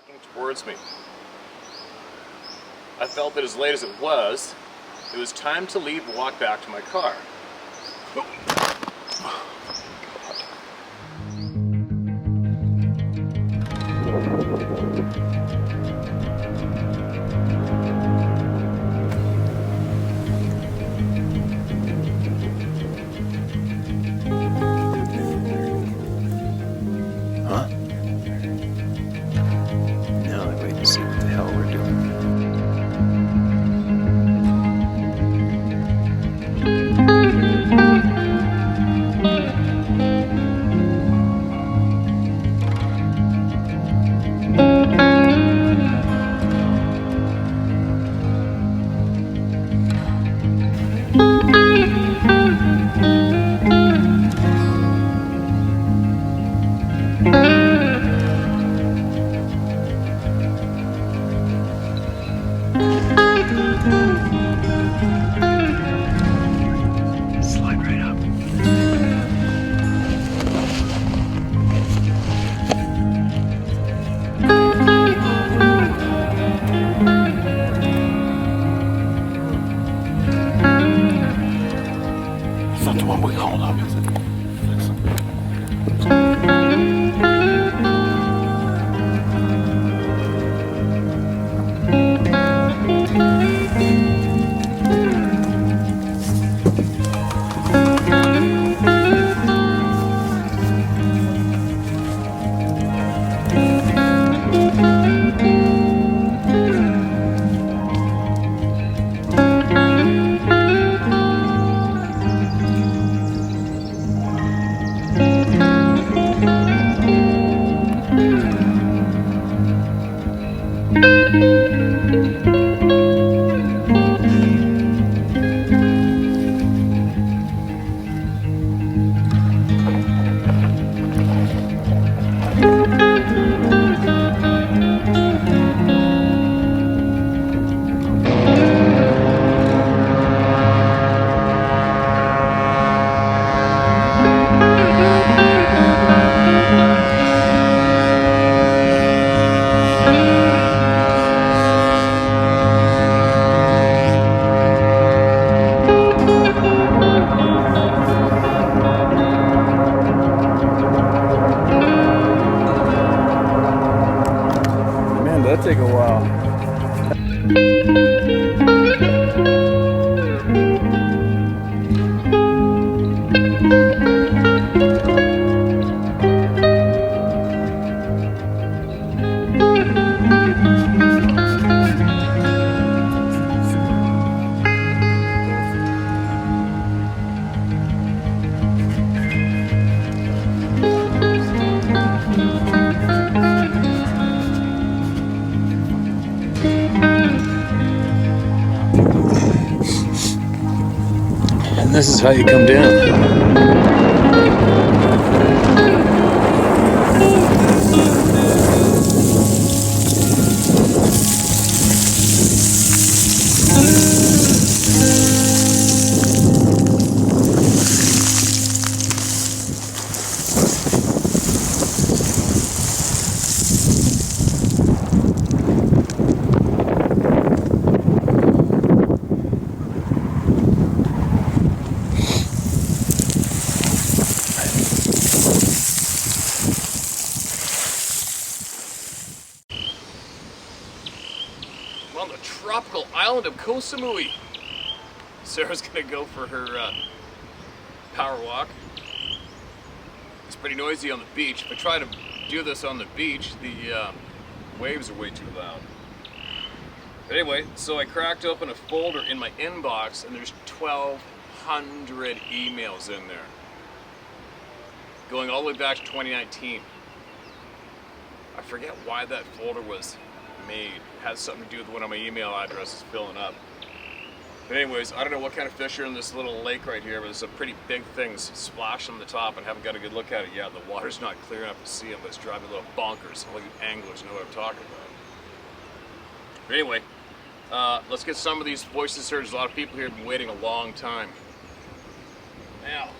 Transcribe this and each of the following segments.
walking towards me. I felt that as late as it was time to leave and walk back to my car. Huh? Now I wait to see what the hell we're doing. That'd take a while. And this is how you come down. On the tropical island of Koh Samui. Sarah's gonna go for her power walk. It's pretty noisy on the beach. If I try to do this on the beach, the waves are way too loud. But anyway, so I cracked open a folder in my inbox and there's 1,200 emails in there. Going all the way back to 2019. I forget why that folder was made. It has something to do with one of my email addresses filling up. But anyways, I don't know what kind of fish are in this little lake right here, but there's some pretty big things splashing on the top and haven't got a good look at it yet. The water's not clear enough to see them, but it's driving a little bonkers. All you anglers know what I'm talking about. But anyway, let's get some of these voices heard. There's a lot of people here have been waiting a long time. Now,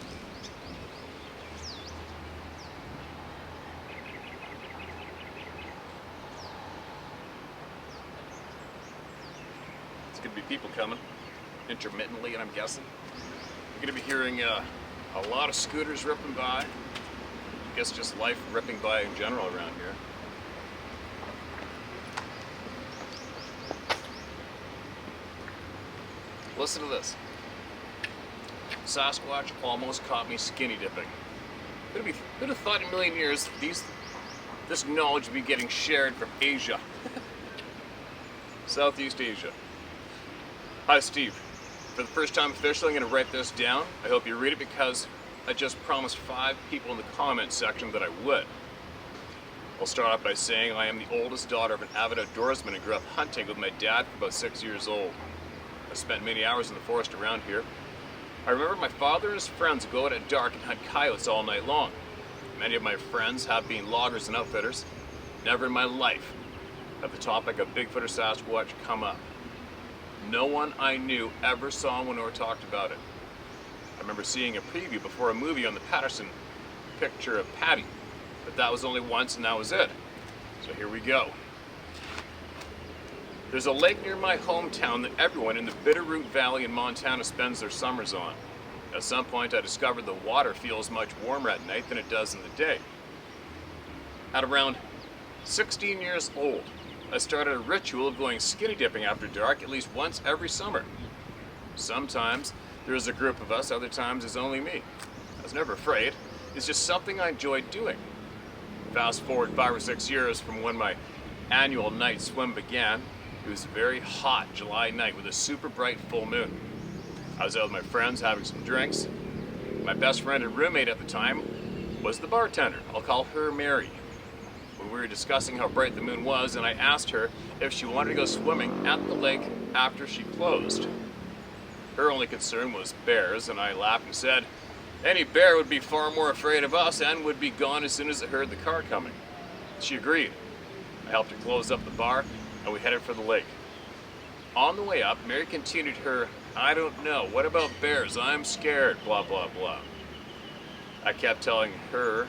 going to be people coming intermittently, and I'm guessing. You're going to be hearing a lot of scooters ripping by. I guess just life ripping by in general around here. Listen to this. Sasquatch almost caught me skinny dipping. Who'd have thought in a million years this knowledge would be getting shared from Asia. Southeast Asia. Hi, Steve. For the first time officially, I'm going to write this down. I hope you read it because I just promised 5 people in the comment section that I would. I'll start off by saying I am the oldest daughter of an avid outdoorsman and grew up hunting with my dad for about 6 years old. I spent many hours in the forest around here. I remember my father and his friends would go out at dark and hunt coyotes all night long. Many of my friends have been loggers and outfitters. Never in my life had the topic of Bigfoot or Sasquatch come up. No one I knew ever saw one or talked about it. I remember seeing a preview before a movie on the Patterson picture of Patty, but that was only once and that was it. So here we go. There's a lake near my hometown that everyone in the Bitterroot Valley in Montana spends their summers on. At some point I discovered the water feels much warmer at night than it does in the day. At around 16 years old, I started a ritual of going skinny dipping after dark at least once every summer. Sometimes there's a group of us, other times it's only me. I was never afraid. It's just something I enjoyed doing. Fast forward 5 or 6 years from when my annual night swim began. It was a very hot July night with a super bright full moon. I was out with my friends having some drinks. My best friend and roommate at the time was the bartender. I'll call her Mary. When we were discussing how bright the moon was, and I asked her if she wanted to go swimming at the lake after she closed. Her only concern was bears, and I laughed and said, any bear would be far more afraid of us and would be gone as soon as it heard the car coming. She agreed. I helped her close up the bar, and we headed for the lake. On the way up, Mary continued her, I don't know, what about bears? I'm scared, blah, blah, blah. I kept telling her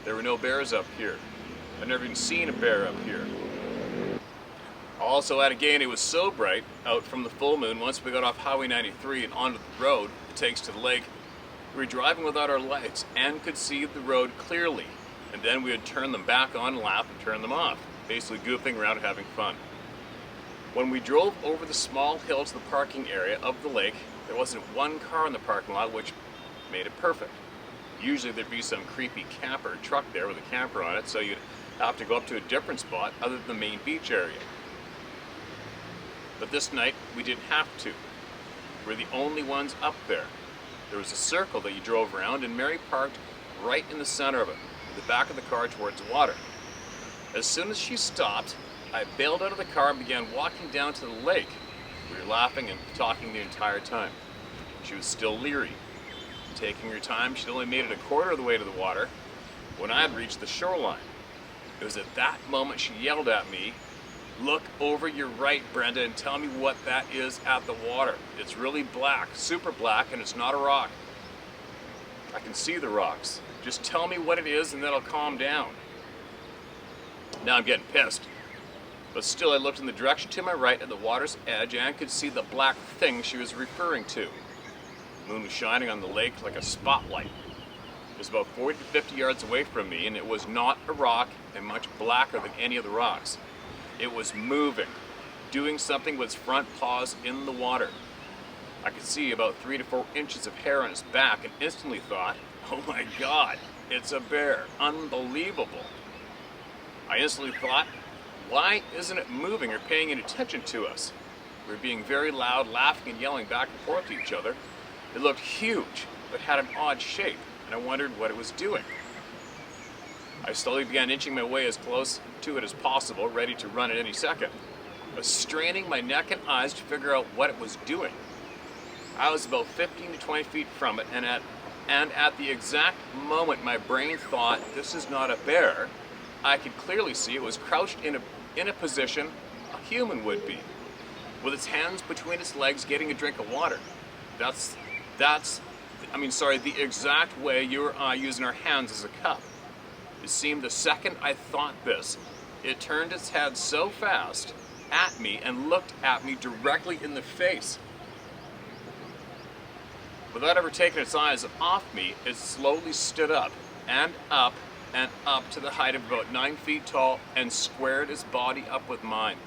there were no bears up here. I've never even seen a bear up here. Also, at again, it was so bright out from the full moon. Once we got off Highway 93 and onto the road it takes to the lake, we were driving without our lights and could see the road clearly. And then we would turn them back on and laugh and turn them off, basically goofing around and having fun. When we drove over the small hill to the parking area of the lake, there wasn't one car in the parking lot, which made it perfect. Usually there'd be some creepy camper truck there with a camper on it, so you'd have to go up to a different spot other than the main beach area. But this night, we didn't have to. We're the only ones up there. There was a circle that you drove around, and Mary parked right in the center of it, with the back of the car towards the water. As soon as she stopped, I bailed out of the car and began walking down to the lake. We were laughing and talking the entire time. She was still leery. Taking her time, she'd only made it a quarter of the way to the water when I had reached the shoreline. It was at that moment she yelled at me, look over your right, Brenda, and tell me what that is at the water. It's really black, super black, and it's not a rock. I can see the rocks. Just tell me what it is and then I'll calm down. Now I'm getting pissed. But still I looked in the direction to my right at the water's edge and could see the black thing she was referring to. The moon was shining on the lake like a spotlight. It was about 40 to 50 yards away from me, and it was not a rock and much blacker than any of the rocks. It was moving, doing something with its front paws in the water. I could see about 3 to 4 inches of hair on its back and instantly thought, oh my God, it's a bear, unbelievable. I instantly thought, why isn't it moving or paying any attention to us? We were being very loud, laughing and yelling back and forth to each other. It looked huge, but had an odd shape, and I wondered what it was doing. I slowly began inching my way as close to it as possible, ready to run at any second. I was straining my neck and eyes to figure out what it was doing. I was about 15 to 20 feet from it, and at the exact moment my brain thought, this is not a bear, I could clearly see it was crouched in a position a human would be, with its hands between its legs getting a drink of water. The exact way you or I using our hands as a cup. It seemed the second I thought this, it turned its head so fast at me and looked at me directly in the face. Without ever taking its eyes off me, it slowly stood up and up and up to the height of about 9 feet tall and squared its body up with mine.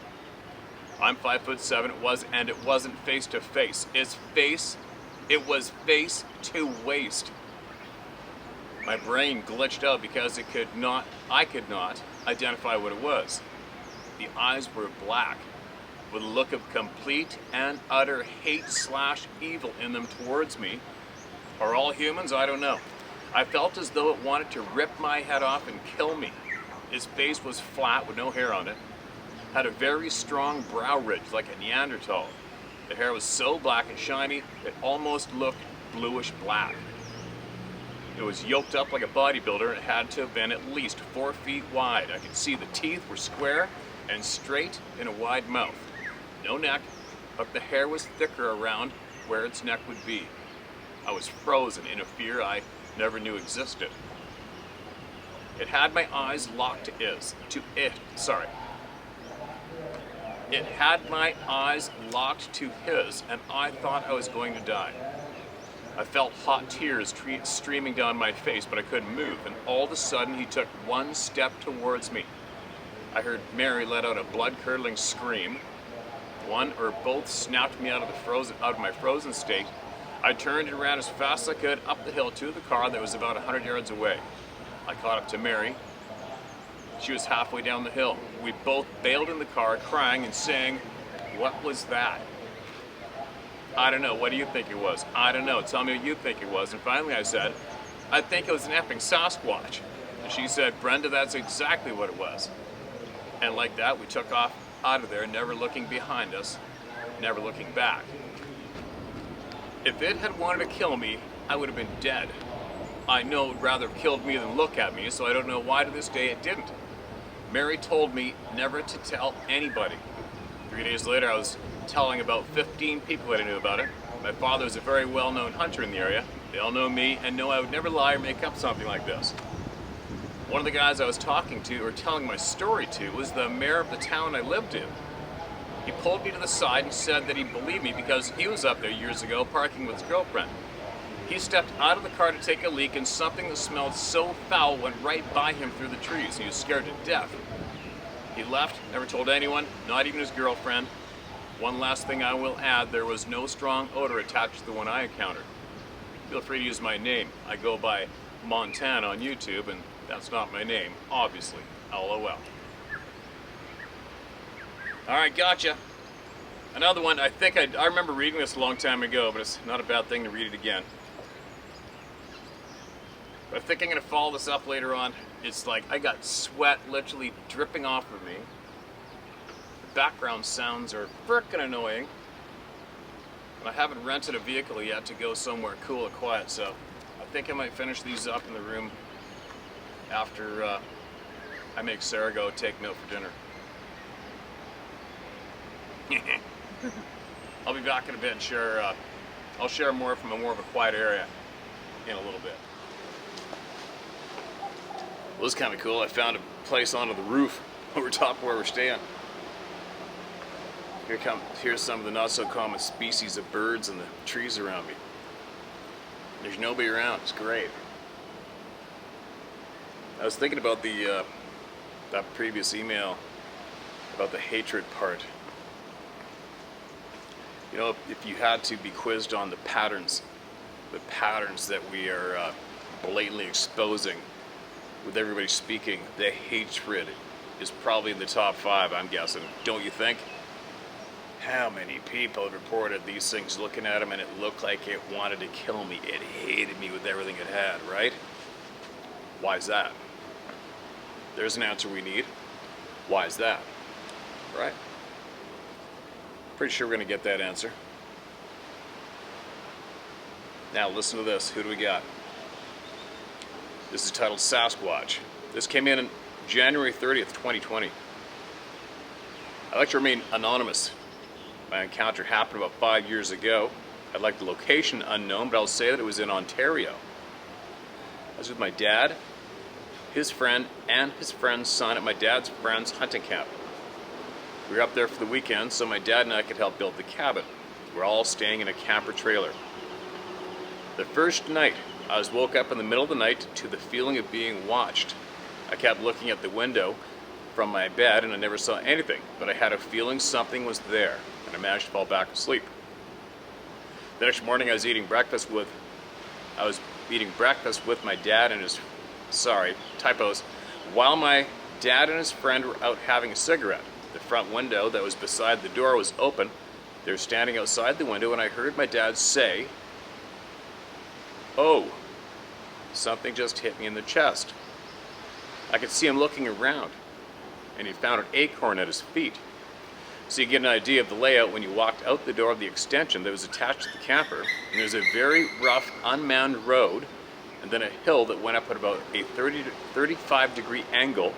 I'm 5'7", and it wasn't face to face. It was face to waist. My brain glitched out because I could not identify what it was. The eyes were black, with a look of complete and utter hate/evil in them towards me. Are all humans? I don't know. I felt as though it wanted to rip my head off and kill me. Its face was flat with no hair on it, had a very strong brow ridge like a Neanderthal. The hair was so black and shiny, it almost looked bluish black. It was yoked up like a bodybuilder and it had to have been at least 4 feet wide. I could see the teeth were square and straight in a wide mouth. No neck, but the hair was thicker around where its neck would be. I was frozen in a fear I never knew existed. It had my eyes locked to It had my eyes locked to his, and I thought I was going to die. I felt hot tears streaming down my face, but I couldn't move, and all of a sudden he took one step towards me. I heard Mary let out a blood-curdling scream. One or both snapped me out of my frozen state. I turned and ran as fast as I could up the hill to the car that was about 100 yards away. I caught up to Mary. She was halfway down the hill. We both bailed in the car, crying and saying, "What was that?" "I don't know. What do you think it was?" "I don't know. Tell me what you think it was." And finally I said, "I think it was an effing Sasquatch." And she said, "Brenda, that's exactly what it was." And like that, we took off out of there, never looking behind us, never looking back. If it had wanted to kill me, I would have been dead. I know it would rather have killed me than look at me, so I don't know why to this day it didn't. Mary told me never to tell anybody. 3 days later, I was telling about 15 people that I knew about it. My father was a very well-known hunter in the area. They all know me and know I would never lie or make up something like this. One of the guys I was talking to or telling my story to was the mayor of the town I lived in. He pulled me to the side and said that he believed me because he was up there years ago parking with his girlfriend. He stepped out of the car to take a leak and something that smelled so foul went right by him through the trees. He was scared to death. He left, never told anyone, not even his girlfriend. One last thing I will add, there was no strong odor attached to the one I encountered. Feel free to use my name. I go by Montana on YouTube, and that's not my name, obviously. LOL. Alright, gotcha. Another one, I remember reading this a long time ago, but it's not a bad thing to read it again. But I think I'm going to follow this up later on. It's like I got sweat literally dripping off of me. The background sounds are frickin' annoying. And I haven't rented a vehicle yet to go somewhere cool and quiet, so I think I might finish these up in the room after I make Sarah go take me out for dinner. I'll be back in a bit and I'll share more from more of a quiet area in a little bit. Well, this is kind of cool. I found a place onto the roof over top of where we're staying. Here's some of the not so common species of birds in the trees around me. There's nobody around. It's great. I was thinking about that previous email about the hatred part. You know, if you had to be quizzed on the patterns that we are blatantly exposing with everybody speaking, the hatred is probably in the top 5, I'm guessing. Don't you think? How many people have reported these things looking at them and it looked like it wanted to kill me? It hated me with everything it had, right? Why is that? There's an answer we need. Why is that? Right? Pretty sure we're going to get that answer. Now listen to this. Who do we got? This is titled Sasquatch. This came in January 30th, 2020. I'd like to remain anonymous. My encounter happened about 5 years ago. I'd like the location unknown, but I'll say that it was in Ontario. I was with my dad, his friend, and his friend's son at my dad's friend's hunting camp. We were up there for the weekend so my dad and I could help build the cabin. We're all staying in a camper trailer. The first night, I was woke up in the middle of the night to the feeling of being watched. I kept looking at the window from my bed and I never saw anything, but I had a feeling something was there, and I managed to fall back asleep. The next morning I was eating breakfast with my dad and his, while my dad and his friend were out having a cigarette. The front window that was beside the door was open. They were standing outside the window and I heard my dad say, "Oh, something just hit me in the chest." I could see him looking around and he found an acorn at his feet. So you get an idea of the layout when you walked out the door of the extension that was attached to the camper, and there's a very rough, unmanned road, and then a hill that went up at about a 30 to 35 degree angle,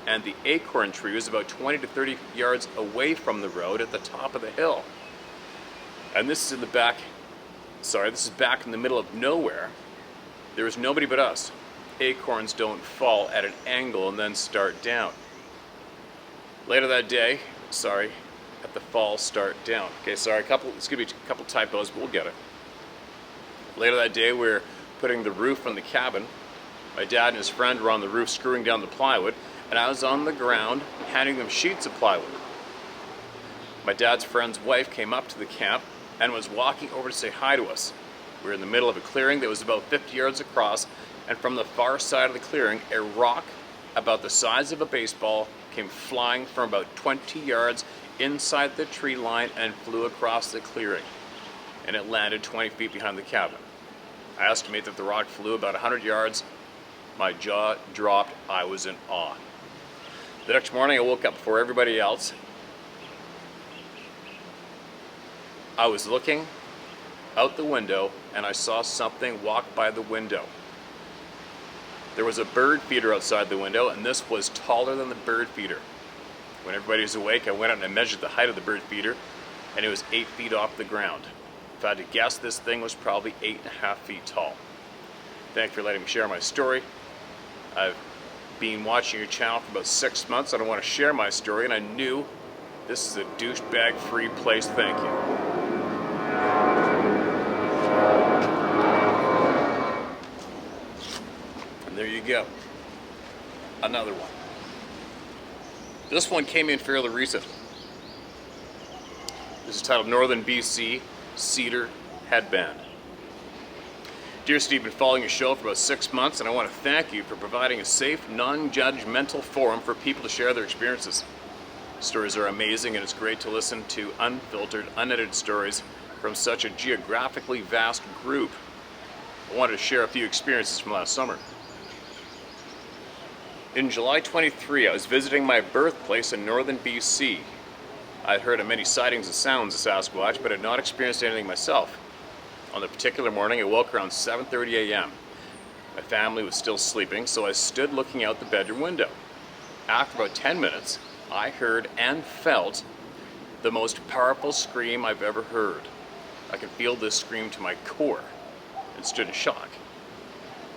and the acorn tree was about 20 to 30 yards away from the road at the top of the hill. And this is back in the middle of nowhere. There was nobody but us. Acorns don't fall at an angle and then start down. Later that day, at the fall start down. Okay, it's gonna be a couple typos, but we'll get it. Later that day, we're putting the roof on the cabin. My dad and his friend were on the roof screwing down the plywood, and I was on the ground handing them sheets of plywood. My dad's friend's wife came up to the camp and was walking over to say hi to us. We were in the middle of a clearing that was about 50 yards across, and from the far side of the clearing, a rock about the size of a baseball came flying from about 20 yards inside the tree line and flew across the clearing, and it landed 20 feet behind the cabin. I estimate that the rock flew about 100 yards. My jaw dropped. I was in awe. The next morning I woke up before everybody else. I was looking out the window and I saw something walk by the window. There was a bird feeder outside the window, and this was taller than the bird feeder. When everybody was awake, I went out and I measured the height of the bird feeder, and it was 8 feet off the ground. If I had to guess, this thing was probably 8.5 feet tall. Thank you for letting me share my story. I've been watching your channel for about 6 months. I don't want to share my story, and I knew this is a douchebag-free place. Thank you. There you go. Another one. This one came in fairly recent. This is titled Northern BC Cedar Headband. Dear Steve, been following your show for about 6 months, and I want to thank you for providing a safe, non-judgmental forum for people to share their experiences. Stories are amazing, and it's great to listen to unfiltered, unedited stories from such a geographically vast group. I wanted to share a few experiences from last summer. In July 23, I was visiting my birthplace in northern BC. I had heard of many sightings and sounds of Sasquatch, but had not experienced anything myself. On the particular morning, I woke around 7:30 a.m. My family was still sleeping, so I stood looking out the bedroom window. After about 10 minutes, I heard and felt the most powerful scream I've ever heard. I could feel this scream to my core and stood in shock.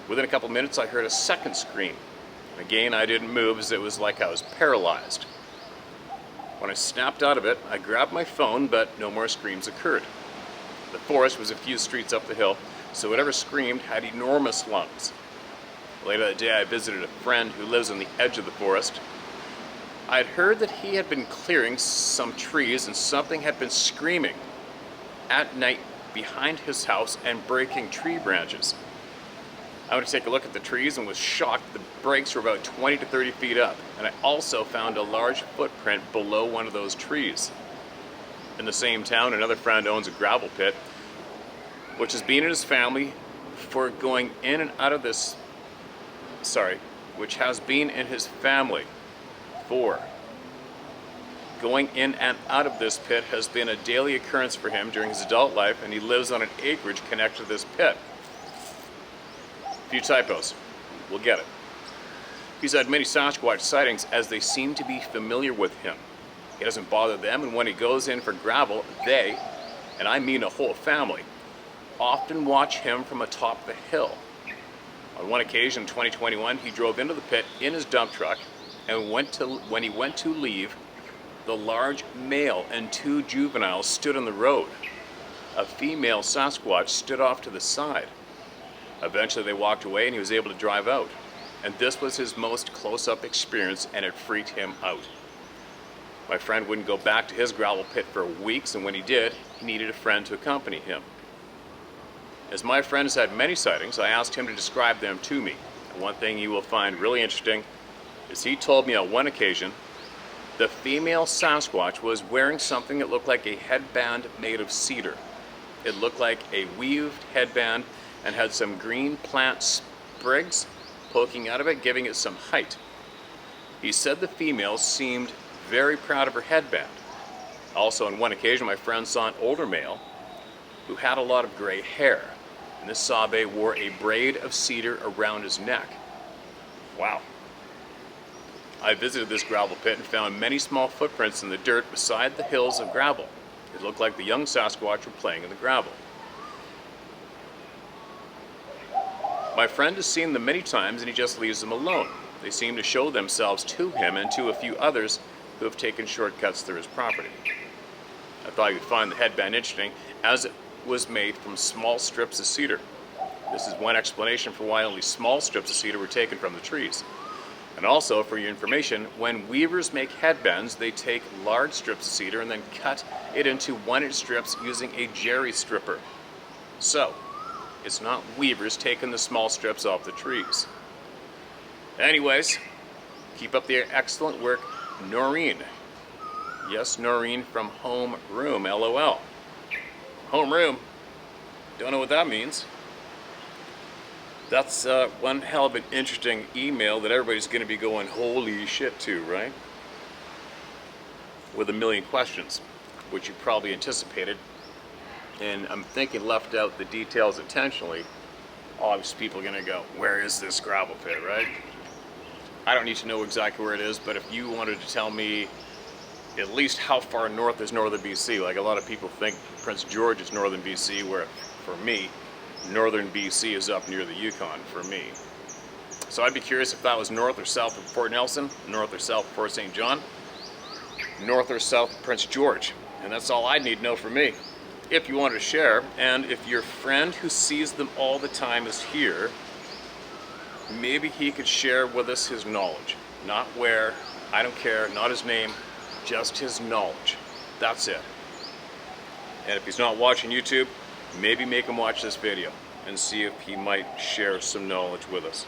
Within a couple minutes, I heard a second scream. Again, I didn't move as it was like I was paralyzed. When I snapped out of it, I grabbed my phone, but no more screams occurred. The forest was a few streets up the hill, so whatever screamed had enormous lungs. Later that day, I visited a friend who lives on the edge of the forest. I had heard that he had been clearing some trees and something had been screaming at night behind his house and breaking tree branches. I went to take a look at the trees and was shocked the breaks were about 20 to 30 feet up, and I also found a large footprint below one of those trees. In the same town, another friend owns a gravel pit, which has been in his family for going in and out of this, which has been in his family for going in and out of this pit has been a daily occurrence for him during his adult life, and he lives on an acreage connected to this pit. Few typos. We'll get it. He's had many Sasquatch sightings as they seem to be familiar with him. He doesn't bother them, and when he goes in for gravel, they, and I mean a whole family, often watch him from atop the hill. On one occasion in 2021, he drove into the pit in his dump truck, and when he went to leave, the large male and 2 juveniles stood on the road. A female Sasquatch stood off to the side. Eventually they walked away and he was able to drive out. And this was his most close-up experience, and it freaked him out. My friend wouldn't go back to his gravel pit for weeks, and when he did, he needed a friend to accompany him. As my friend has had many sightings, I asked him to describe them to me. And one thing you will find really interesting is he told me on one occasion the female Sasquatch was wearing something that looked like a headband made of cedar. It looked like a weaved headband and had some green plant sprigs poking out of it, giving it some height. He said the female seemed very proud of her headband. Also, on one occasion, my friend saw an older male who had a lot of gray hair, and this Sabe wore a braid of cedar around his neck. Wow. I visited this gravel pit and found many small footprints in the dirt beside the hills of gravel. It looked like the young Sasquatch were playing in the gravel. My friend has seen them many times and he just leaves them alone. They seem to show themselves to him and to a few others who have taken shortcuts through his property. I thought you'd find the headband interesting as it was made from small strips of cedar. This is one explanation for why only small strips of cedar were taken from the trees. And also, for your information, when weavers make headbands, they take large strips of cedar and then cut it into 1-inch strips using a jerry stripper. So, it's not weavers taking the small strips off the trees. Anyways, keep up the excellent work, Noreen. Yes, Noreen from Home Room, LOL. Home Room? Don't know what that means. That's one hell of an interesting email that everybody's going to be going holy shit to, right? With a million questions, which you probably anticipated. And I'm thinking left out the details intentionally. Obviously people are going to go, where is this gravel pit, right? I don't need to know exactly where it is, but if you wanted to tell me at least how far north is northern BC, like a lot of people think Prince George is northern BC, where for me, northern BC is up near the Yukon for me. So I'd be curious if that was north or south of Fort Nelson, north or south of Fort St. John, north or south of Prince George. And that's all I need to know for me. If you want to share, and if your friend who sees them all the time is here, maybe he could share with us his knowledge. Not where, I don't care, not his name, just his knowledge. That's it. And if he's not watching YouTube, maybe make him watch this video and see if he might share some knowledge with us.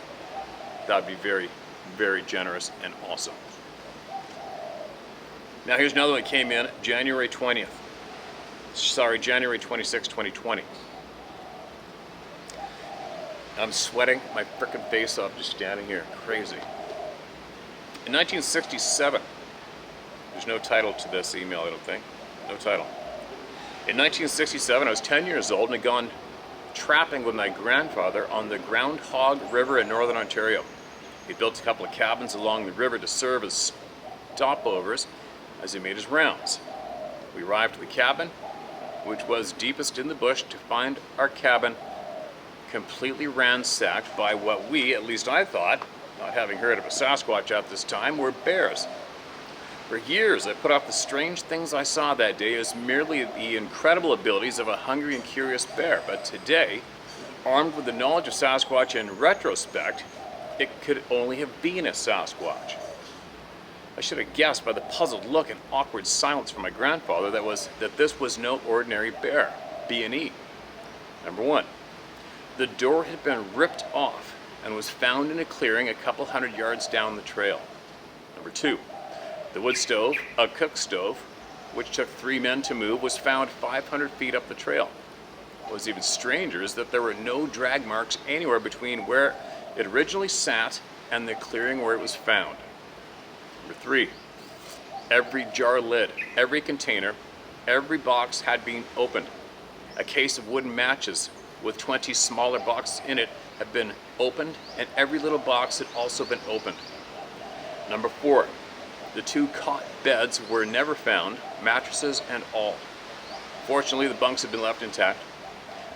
That'd be very, very generous and awesome. Now here's another one that came in January 20th. Sorry, January 26, 2020. I'm sweating my frickin' face off just standing here. Crazy. In 1967, there's no title to this email, I don't think. No title. In 1967, I was 10 years old and had gone trapping with my grandfather on the Groundhog River in northern Ontario. He built a couple of cabins along the river to serve as stopovers as he made his rounds. We arrived at the cabin, which was deepest in the bush, to find our cabin completely ransacked by what we, at least I thought, not having heard of a Sasquatch at this time, were bears. For years, I put off the strange things I saw that day as merely the incredible abilities of a hungry and curious bear. But today, armed with the knowledge of Sasquatch in retrospect, it could only have been a Sasquatch. I should have guessed by the puzzled look and awkward silence from my grandfather that this was no ordinary bear. B&E. Number one, the door had been ripped off and was found in a clearing a couple hundred yards down the trail. Number two, the wood stove, a cook stove, which took 3 men to move, was found 500 feet up the trail. What was even stranger is that there were no drag marks anywhere between where it originally sat and the clearing where it was found. Number three, every jar lid, every container, every box had been opened. A case of wooden matches with 20 smaller boxes in it had been opened, and every little box had also been opened. Number four, the 2 cot beds were never found, mattresses and all. Fortunately, the bunks had been left intact.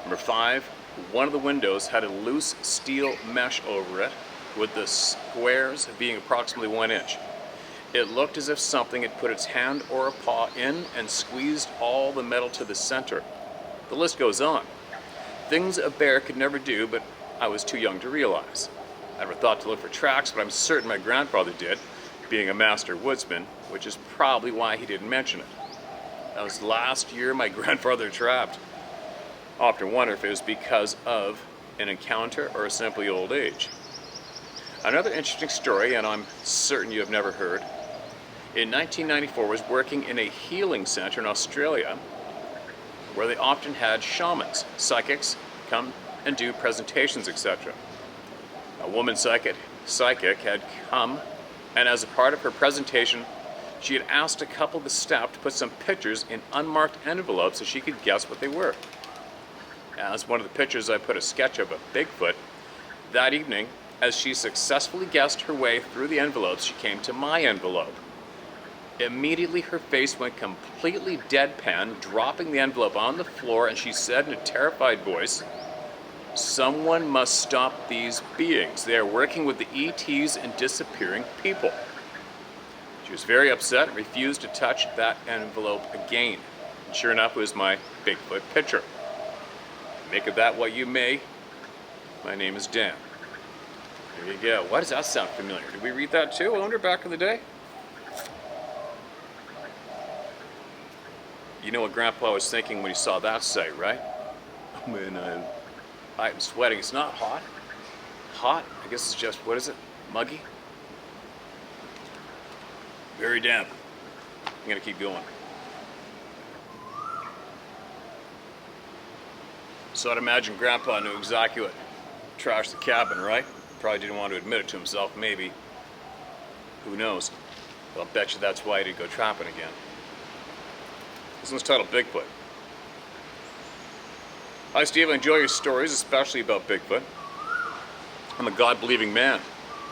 Number 5, one of the windows had a loose steel mesh over it, with the squares being approximately 1 inch. It looked as if something had put its hand or a paw in and squeezed all the metal to the center. The list goes on. Things a bear could never do, but I was too young to realize. I never thought to look for tracks, but I'm certain my grandfather did, being a master woodsman, which is probably why he didn't mention it. That was last year my grandfather trapped. I often wonder if it was because of an encounter or simply old age. Another interesting story, and I'm certain you have never heard. In 1994, I was working in a healing center in Australia where they often had shamans, psychics, come and do presentations, etc. A woman psychic had come, and as a part of her presentation, she had asked a couple of the staff to put some pictures in unmarked envelopes so she could guess what they were. As one of the pictures, I put a sketch of a Bigfoot. That evening, as she successfully guessed her way through the envelopes, she came to my envelope. Immediately her face went completely deadpan, dropping the envelope on the floor, and she said in a terrified voice, "Someone must stop these beings. They are working with the ETs and disappearing people." She was very upset and refused to touch that envelope again. And sure enough, it was my Bigfoot picture. Make of that what you may. My name is Dan. There you go. Why does that sound familiar? Did we read that too? I wonder back in the day. You know what Grandpa was thinking when he saw that sight, right? Oh man, I'm sweating. It's not hot. Hot? I guess it's just, what is it? Muggy? Very damp. I'm gonna keep going. So I'd imagine Grandpa knew exactly what trashed the cabin, right? Probably didn't want to admit it to himself, maybe. Who knows? But I'll bet you that's why he didn't go trapping again. This one's titled Bigfoot. Hi Steve, I enjoy your stories, especially about Bigfoot. I'm a God-believing man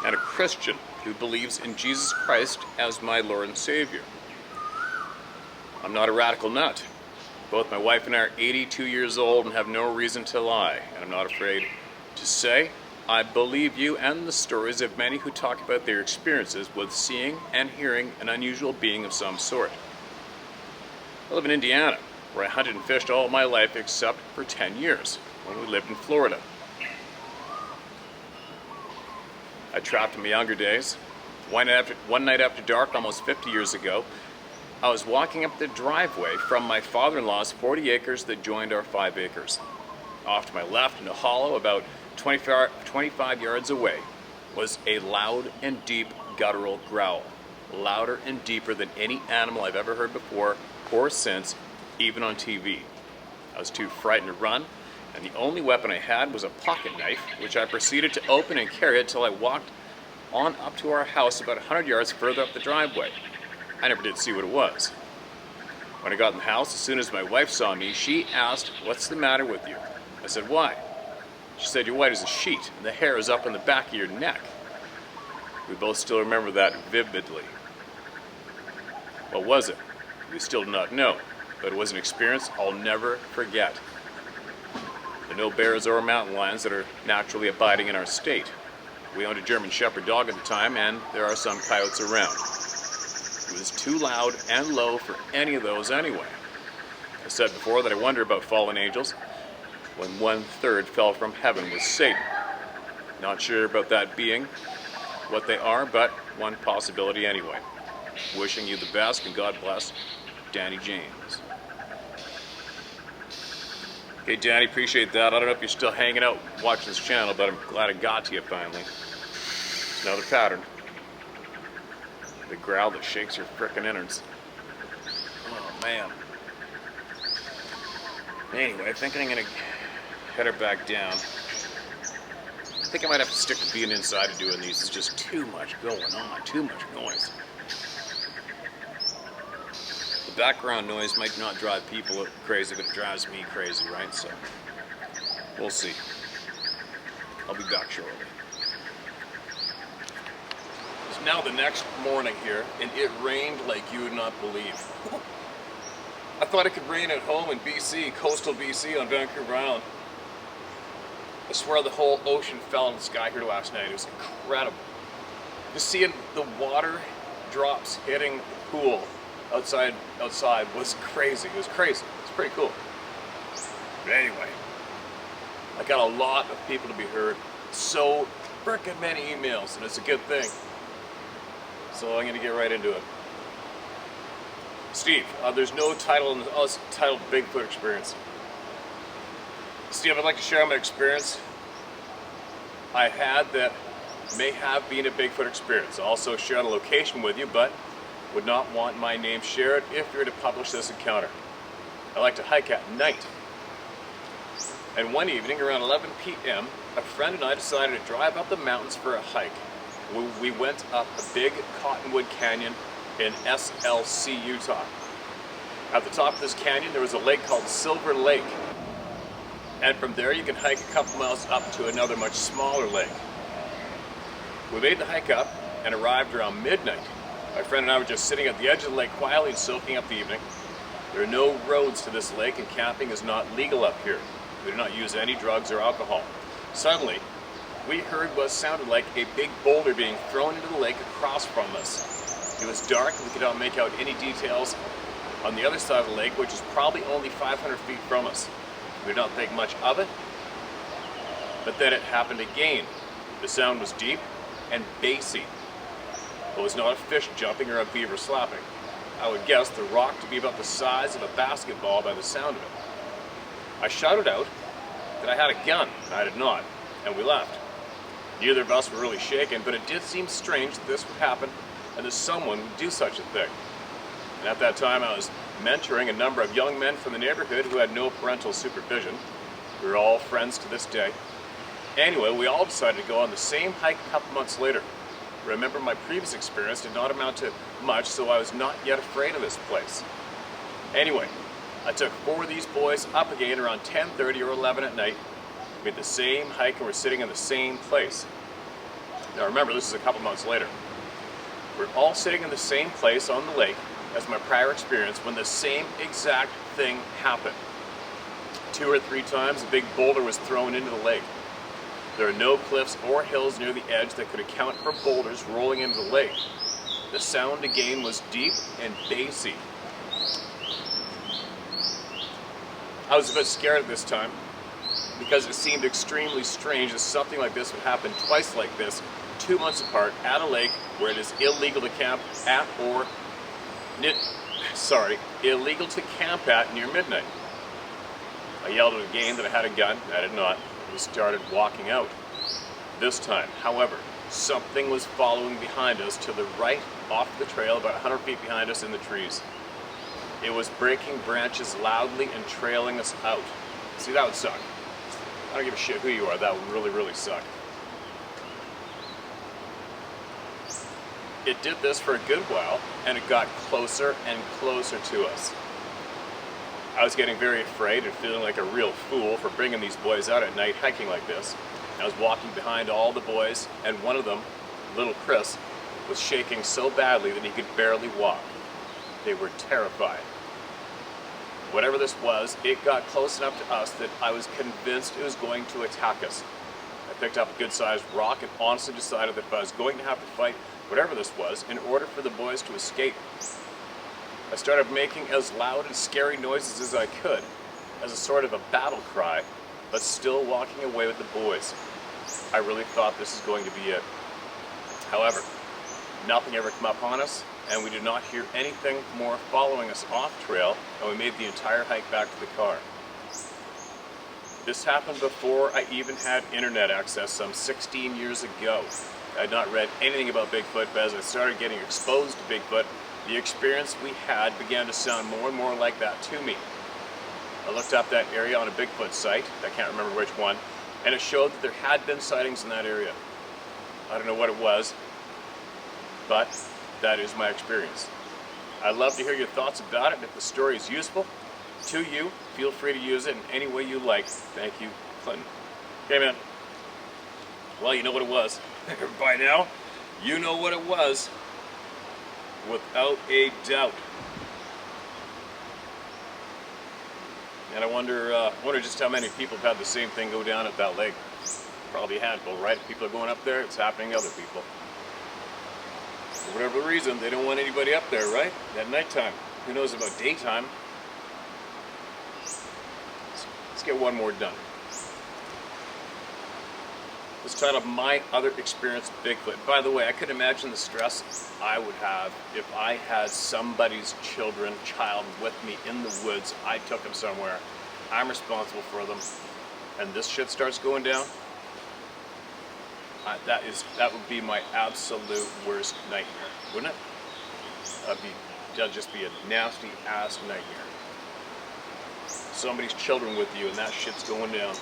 and a Christian who believes in Jesus Christ as my Lord and Savior. I'm not a radical nut. Both my wife and I are 82 years old and have no reason to lie, and I'm not afraid to say I believe you and the stories of many who talk about their experiences with seeing and hearing an unusual being of some sort. I live in Indiana, where I hunted and fished all my life except for 10 years, when we lived in Florida. I trapped in my younger days. One night after dark, almost 50 years ago, I was walking up the driveway from my father-in-law's 40 acres that joined our 5 acres. Off to my left, in a hollow about 25 yards away, was a loud and deep guttural growl, louder and deeper than any animal I've ever heard before or since, even on TV. I was too frightened to run, and the only weapon I had was a pocket knife, which I proceeded to open and carry until I walked on up to our house about 100 yards further up the driveway. I never did see what it was. When I got in the house, as soon as my wife saw me, she asked, "What's the matter with you?" I said, "Why?" She said, "You're white as a sheet, and the hair is up on the back of your neck." We both still remember that vividly. What was it? We still do not know, but it was an experience I'll never forget. There are no bears or mountain lions that are naturally abiding in our state. We owned a German Shepherd dog at the time, and there are some coyotes around. It was too loud and low for any of those anyway. I said before that I wonder about fallen angels when 1/3 fell from heaven with Satan. Not sure about that being, what they are, but one possibility anyway. Wishing you the best, and God bless, Danny James. Hey Danny, appreciate that. I don't know if you're still hanging out watching this channel, but I'm glad I got to you finally. It's another pattern. The growl that shakes your frickin' innards. Oh man. Anyway, I think I'm gonna head her back down. I think I might have to stick to being inside and doing these. There's just too much going on, too much noise. The background noise might not drive people crazy, but it drives me crazy, right? So, we'll see. I'll be back shortly. It's now the next morning here, and it rained like you would not believe. I thought it could rain at home in BC, coastal BC on Vancouver Island. I swear the whole ocean fell in the sky here last night. It was incredible. Just seeing the water drops hitting the pool outside was crazy. It was crazy. It's pretty cool. But anyway, I got a lot of people to be heard. So frickin' many emails, and it's a good thing. So I'm gonna get right into it. Steve, there's no title in us titled Bigfoot Experience. Steve, I'd like to share my experience I had that may have been a Bigfoot experience. I'll also share the location with you, but would not want my name shared if you were to publish this encounter. I like to hike at night. And one evening around 11 p.m., a friend and I decided to drive up the mountains for a hike. We went up a big cottonwood canyon in SLC, Utah. At the top of this canyon, there was a lake called Silver Lake. And from there, you can hike a couple miles up to another much smaller lake. We made the hike up and arrived around midnight. My friend and I were just sitting at the edge of the lake quietly and soaking up the evening. There are no roads to this lake, and camping is not legal up here. We do not use any drugs or alcohol. Suddenly, we heard what sounded like a big boulder being thrown into the lake across from us. It was dark and we could not make out any details on the other side of the lake, which is probably only 500 feet from us. We did not think much of it, but then it happened again. The sound was deep and bassy. It was not a fish jumping or a beaver slapping. I would guess the rock to be about the size of a basketball by the sound of it. I shouted out that I had a gun. I did not, and we left. Neither of us were really shaken, but it did seem strange that this would happen and that someone would do such a thing. And at that time, I was mentoring a number of young men from the neighborhood who had no parental supervision. We were all friends to this day. Anyway, we all decided to go on the same hike a couple months later. Remember, my previous experience did not amount to much, so I was not yet afraid of this place. Anyway, I took 4 of these boys up again around 10:30 or 11 at night. We made the same hike and we're sitting in the same place. Now remember, this is a couple months later. We're all sitting in the same place on the lake as my prior experience when the same exact thing happened. 2 or 3 times a big boulder was thrown into the lake. There are no cliffs or hills near the edge that could account for boulders rolling into the lake. The sound again was deep and bassy. I was a bit scared at this time because it seemed extremely strange that something like this would happen twice like this, 2 months apart at a lake where it is illegal to camp at illegal to camp at near midnight. I yelled out again that I had a gun. I did not. We started walking out. This time, however, something was following behind us to the right off the trail, about 100 feet behind us in the trees. It was breaking branches loudly and trailing us out. See, that would suck. I don't give a shit who you are. That would really, really suck. It did this for a good while, and it got closer and closer to us. I was getting very afraid and feeling like a real fool for bringing these boys out at night hiking like this. I was walking behind all the boys, and one of them, little Chris, was shaking so badly that he could barely walk. They were terrified. Whatever this was, it got close enough to us that I was convinced it was going to attack us. I picked up a good-sized rock and honestly decided that if I was going to have to fight whatever this was in order for the boys to escape. I started making as loud and scary noises as I could, as a sort of a battle cry, but still walking away with the boys. I really thought this was going to be it. However, nothing ever came up on us, and we did not hear anything more following us off trail, and we made the entire hike back to the car. This happened before I even had internet access some 16 years ago. I had not read anything about Bigfoot, but as I started getting exposed to Bigfoot, the experience we had began to sound more and more like that to me. I looked up that area on a Bigfoot site, I can't remember which one, and it showed that there had been sightings in that area. I don't know what it was, but that is my experience. I'd love to hear your thoughts about it, and if the story is useful to you, feel free to use it in any way you like. Thank you, Clinton. Okay, man. Well, you know what it was. By now, you know what it was. Without a doubt. And I wonder just how many people have had the same thing go down at that lake. Probably a handful, right? If people are going up there, it's happening to other people. For whatever reason, they don't want anybody up there, right? At nighttime. Who knows about daytime? Let's get one more done. It's titled My Other Experience with Bigfoot. By the way, I could imagine the stress I would have if I had somebody's child with me in the woods. I took them somewhere. I'm responsible for them. And this shit starts going down. That would be my absolute worst nightmare, wouldn't it? That'd just be a nasty ass nightmare. Somebody's children with you and that shit's going down.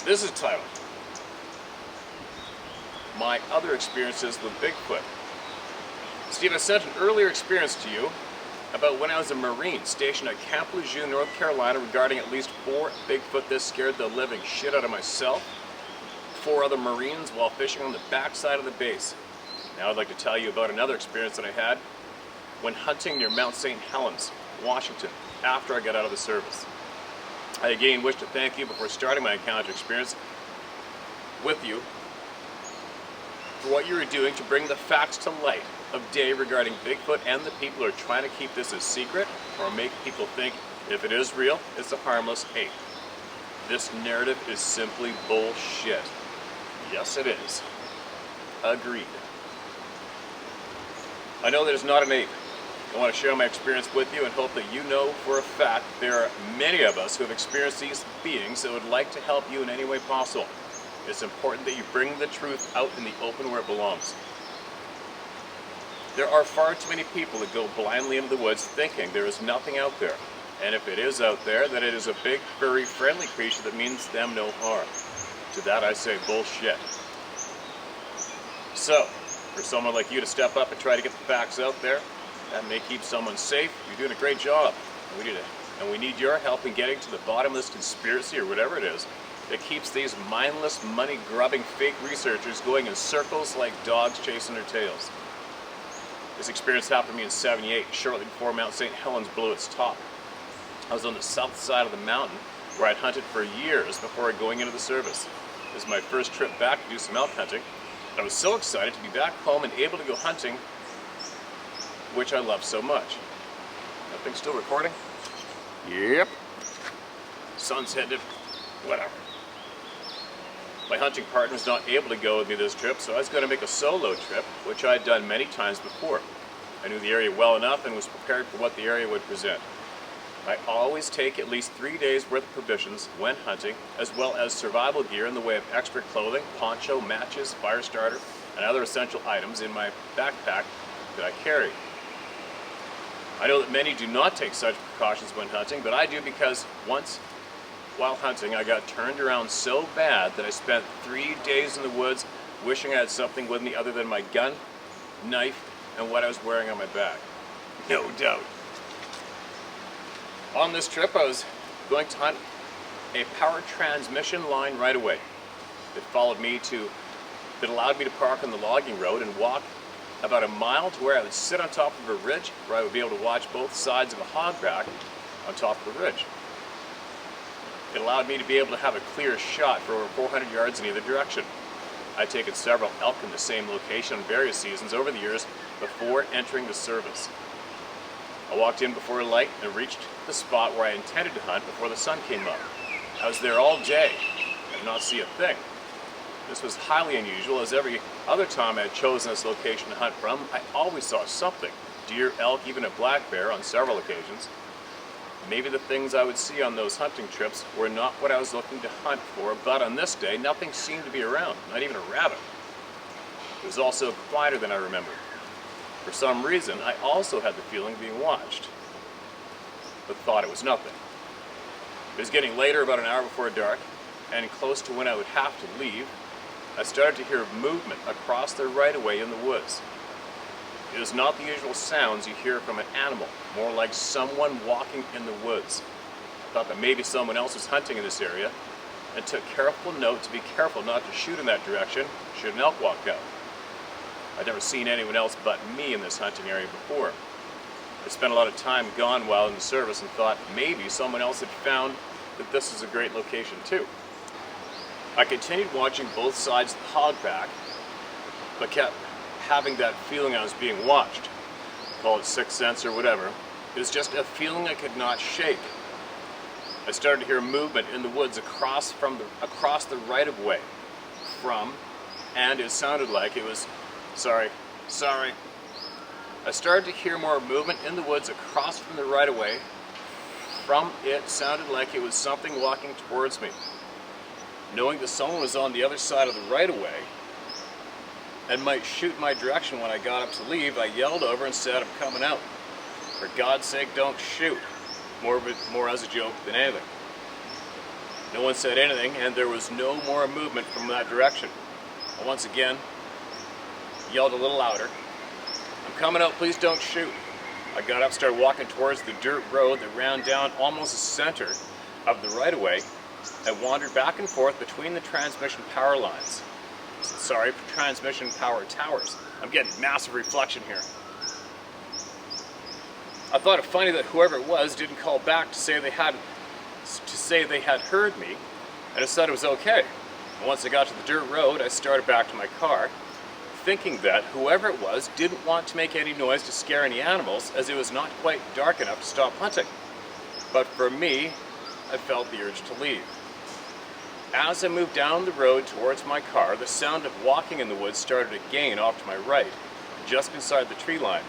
This is titled My Other Experiences with Bigfoot. Steve, I sent an earlier experience to you about when I was a Marine stationed at Camp Lejeune, North Carolina, regarding at least 4 Bigfoot that scared the living shit out of myself, 4 other Marines while fishing on the backside of the base. Now I'd like to tell you about another experience that I had when hunting near Mount St. Helens, Washington, after I got out of the service. I again wish to thank you before starting my encounter experience with you for what you are doing to bring the facts to light of day regarding Bigfoot and the people who are trying to keep this a secret or make people think if it is real, it's a harmless ape. This narrative is simply bullshit. Yes, it is. Agreed. I know that it's not an ape. I want to share my experience with you and hope that you know for a fact there are many of us who have experienced these beings that would like to help you in any way possible. It's important that you bring the truth out in the open where it belongs. There are far too many people that go blindly into the woods thinking there is nothing out there. And if it is out there, then it is a big, furry, friendly creature that means them no harm. To that I say bullshit. So, for someone like you to step up and try to get the facts out there, that may keep someone safe. You're doing a great job. And we need your help in getting to the bottom of this conspiracy or whatever it is that keeps these mindless, money-grubbing fake researchers going in circles like dogs chasing their tails. This experience happened to me in '78, shortly before Mount St. Helens blew its top. I was on the south side of the mountain where I'd hunted for years before going into the service. This is my first trip back to do some elk hunting. I was so excited to be back home and able to go hunting, which I love so much. That thing's still recording? Yep. Sun's headed. Whatever. My hunting partner was not able to go with me this trip, so I was going to make a solo trip, which I'd done many times before. I knew the area well enough and was prepared for what the area would present. I always take at least 3 days worth of provisions when hunting, as well as survival gear in the way of extra clothing, poncho, matches, fire starter, and other essential items in my backpack that I carry. I know that many do not take such precautions when hunting, but I do because once, while hunting, I got turned around so bad that I spent 3 days in the woods wishing I had something with me other than my gun, knife, and what I was wearing on my back. No doubt. On this trip, I was going to hunt a power transmission line right away. That allowed me to park on the logging road and walk about a mile to where I would sit on top of a ridge where I would be able to watch both sides of a hog rack on top of the ridge. It allowed me to be able to have a clear shot for over 400 yards in either direction. I'd taken several elk in the same location on various seasons over the years before entering the service. I walked in before light and reached the spot where I intended to hunt before the sun came up. I was there all day and did not see a thing. This was highly unusual, as every other time I had chosen this location to hunt from, I always saw something. Deer, elk, even a black bear on several occasions. Maybe the things I would see on those hunting trips were not what I was looking to hunt for, but on this day, nothing seemed to be around, not even a rabbit. It was also quieter than I remembered. For some reason, I also had the feeling of being watched, but thought it was nothing. It was getting later, about an hour before dark, and close to when I would have to leave, I started to hear movement across the right-of-way in the woods. It is not the usual sounds you hear from an animal, more like someone walking in the woods. I thought that maybe someone else was hunting in this area, and took careful note to be careful not to shoot in that direction should an elk walk out. I'd never seen anyone else but me in this hunting area before. I spent a lot of time gone while in the service and thought maybe someone else had found that this is a great location too. I continued watching both sides of the hog back but kept having that feeling I was being watched. Call it sixth sense or whatever. It was just a feeling I could not shake. I started to hear movement in the woods across the right-of-way and it sounded like it was, sorry. I started to hear more movement in the woods across from the right-of-way. It sounded like it was something walking towards me. Knowing that someone was on the other side of the right-of-way and might shoot my direction when I got up to leave, I yelled over and said, "I'm coming out. For God's sake, don't shoot." More as a joke than anything. No one said anything, and there was no more movement from that direction. I once again yelled a little louder, "I'm coming out, please don't shoot." I got up, started walking towards the dirt road that ran down almost the center of the right-of-way and wandered back and forth between the transmission power lines. Sorry, transmission power towers. I'm getting massive reflection here. I thought it funny that whoever it was didn't call back to say they had heard me, and it said it was okay. And once I got to the dirt road, I started back to my car, thinking that whoever it was didn't want to make any noise to scare any animals, as it was not quite dark enough to stop hunting. But for me, I felt the urge to leave. As I moved down the road towards my car, the sound of walking in the woods started again off to my right, just inside the tree line.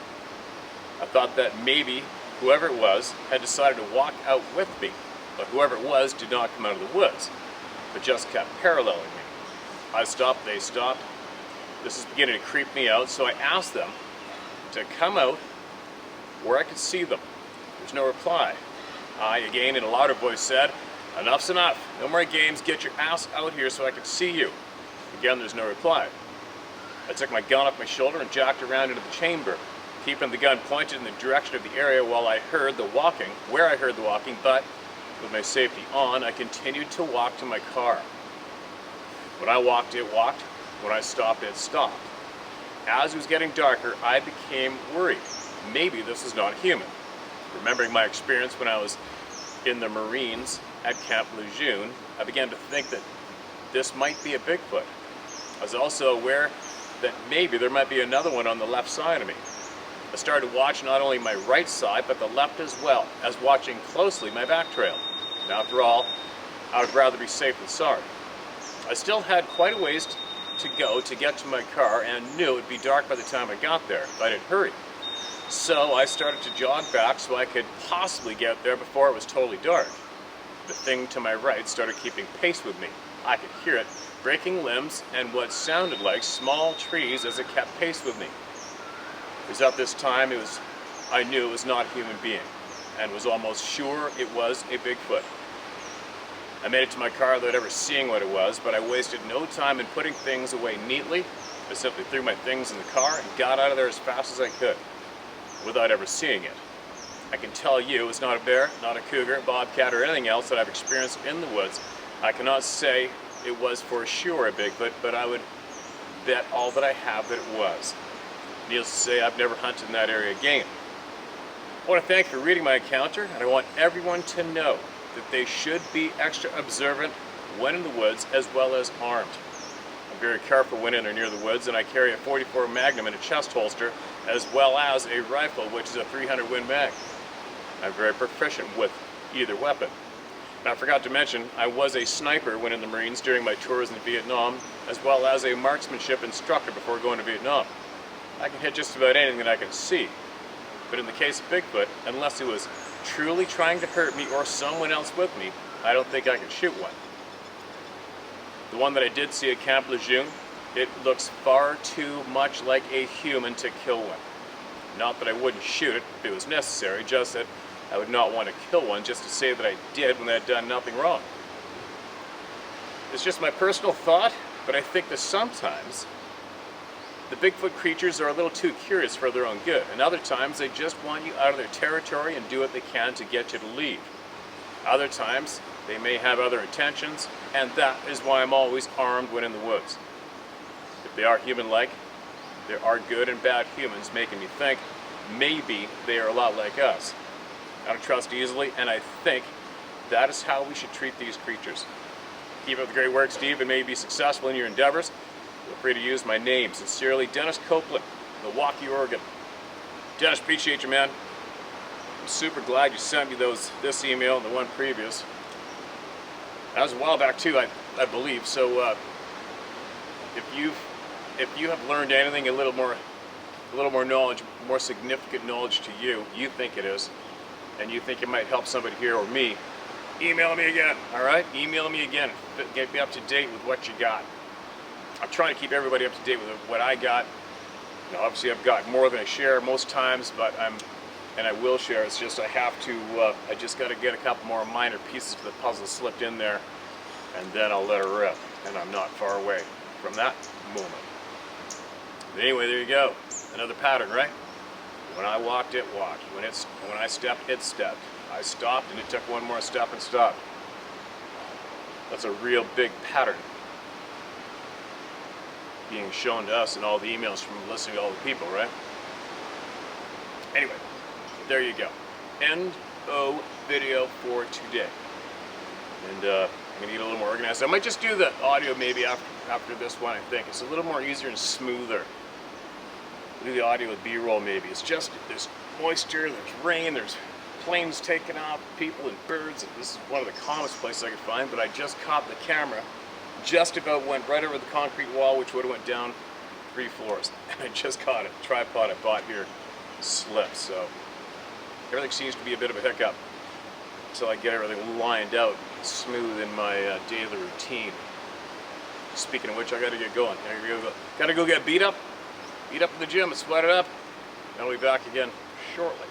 I thought that maybe whoever it was had decided to walk out with me, but whoever it was did not come out of the woods, but just kept paralleling me. I stopped, they stopped. This is beginning to creep me out, so I asked them to come out where I could see them. There's no reply. I, again in a louder voice, said, "Enough's enough. No more games. Get your ass out here so I can see you." Again, there's no reply. I took my gun off my shoulder and jacked around into the chamber, keeping the gun pointed in the direction of the area where I heard the walking, but with my safety on, I continued to walk to my car. When I walked, it walked. When I stopped, it stopped. As it was getting darker, I became worried. Maybe this was not human. Remembering my experience when I was in the Marines at Camp Lejeune, I began to think that this might be a Bigfoot. I was also aware that maybe there might be another one on the left side of me. I started to watch not only my right side, but the left as well, as watching closely my back trail. And after all, I would rather be safe than sorry. I still had quite a ways to go to get to my car and knew it would be dark by the time I got there, but I didn't hurry. So I started to jog back so I could possibly get there before it was totally dark. The thing to my right started keeping pace with me. I could hear it breaking limbs and what sounded like small trees as it kept pace with me. It was at this time I knew it was not a human being, and was almost sure it was a Bigfoot. I made it to my car without ever seeing what it was, but I wasted no time in putting things away neatly. I simply threw my things in the car and got out of there as fast as I could, without ever seeing it. I can tell you it was not a bear, not a cougar, bobcat, or anything else that I've experienced in the woods. I cannot say it was for sure a Bigfoot, but I would bet all that I have that it was. Needless to say, I've never hunted in that area again. I want to thank you for reading my encounter, and I want everyone to know that they should be extra observant when in the woods, as well as armed. I'm very careful when in or near the woods, and I carry a .44 Magnum in a chest holster, as well as a rifle, which is a 300 Win Mag. I'm very proficient with either weapon. And I forgot to mention, I was a sniper when in the Marines during my tours in Vietnam, as well as a marksmanship instructor before going to Vietnam. I can hit just about anything that I can see. But in the case of Bigfoot, unless it was truly trying to hurt me or someone else with me, I don't think I could shoot one. The one that I did see at Camp Lejeune, it looks far too much like a human to kill one. Not that I wouldn't shoot it if it was necessary, just that I would not want to kill one just to say that I did when I had done nothing wrong. It's just my personal thought, but I think that sometimes the Bigfoot creatures are a little too curious for their own good, and other times they just want you out of their territory and do what they can to get you to leave. Other times they may have other intentions, and that is why I'm always armed when in the woods. If they are human-like, there are good and bad humans, making me think maybe they are a lot like us. I don't trust easily, and I think that is how we should treat these creatures. Keep up the great work, Steve, and may you be successful in your endeavors. feel free to use my name. Sincerely, Dennis Copeland, Milwaukee, Oregon. Dennis, appreciate you, man. I'm super glad you sent me this email and the one previous. That was a while back too, I believe. So if you have learned anything, a little more knowledge, more significant knowledge to you, you think it is, and you think it might help somebody here or me, email me again. All right, email me again. Get me up to date with what you got. I'm trying to keep everybody up to date with what I got. You know, obviously I've got more than I share most times, but I will share. It's just I have to. I just got to get a couple more minor pieces of the puzzle slipped in there, and then I'll let her rip. And I'm not far away from that moment. But anyway, there you go. Another pattern, right? When I walked, it walked. When I stepped, it stepped. I stopped, and it took one more step and stopped. That's a real big pattern being shown to us in all the emails from listening to all the people, right? Anyway, there you go. End of video for today. And I'm gonna get a little more organized. I might just do the audio maybe after this one. I think it's a little more easier and smoother. Do the audio with B-roll maybe. It's just there's moisture, there's rain, there's planes taking off, people and birds. And this is one of the calmest places I could find. But I just caught the camera, just about went right over the concrete wall, which would have went down 3 floors. And I just caught it. The tripod I bought here slipped. So everything seems to be a bit of a hiccup until I get everything lined out smooth in my daily routine. Speaking of which, I gotta get going. Gotta go get beat up in the gym and sweat it up. And I'll be back again shortly.